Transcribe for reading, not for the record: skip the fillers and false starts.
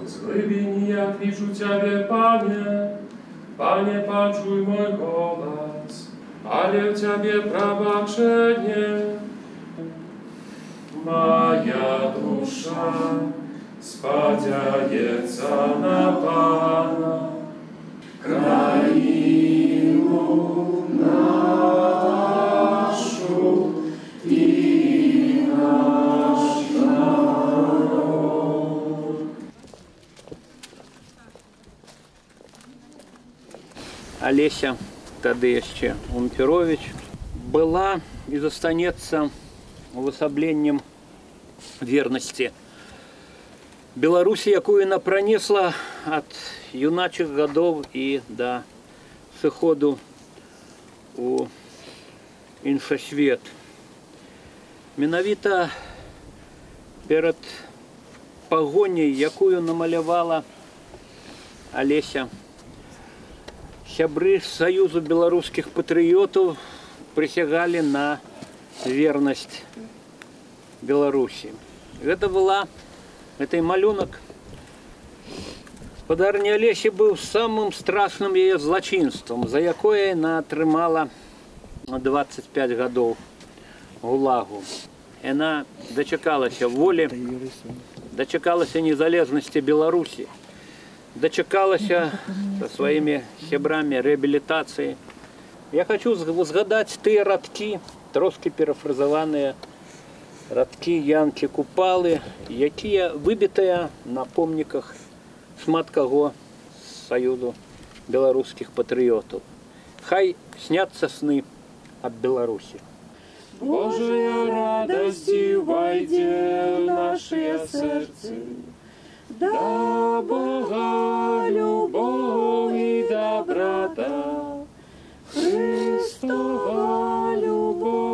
Zływieni jak liczu Ciebie, Panie, Panie, paczuj mój głos, ale Ciebie prawa przednie. Moja dusza spodziewaca na Pana, krainu naszą i nasz naród. Олеся, тады яшчэ Умпіровіч, была і застанецца увасабленнем вернасці Беларусі, якую яна пранесла ад юначых гадоў і да сыходу у іншасвет. Менавіта перад пагоняй, якую намалявала Олеся, сябры Саюзу беларускіх патрыётаў прысягалі на вернасць Беларусі. Гэты малюнак спадарні Олесі быў самым страшным яе злачынствам, за якое яна атрымала 25 гадоў гулагу. Яна дачакалася волі, дачакалася незалежнасці Беларусі, дачакалася са сваімі сябрамі рэабілітацыі. Я хочу згадаць тыя радкі, трошкі перафразаваныя радкі Янкі Купалы, якія выбітыя на помніках шмат каго з Саюзу беларускіх патрыётаў. Хай сняцца сны аб Беларусі. Божая радасць увайдзе ў нашыя сэрцы, да Бога любоў і доброта, Христова любовь.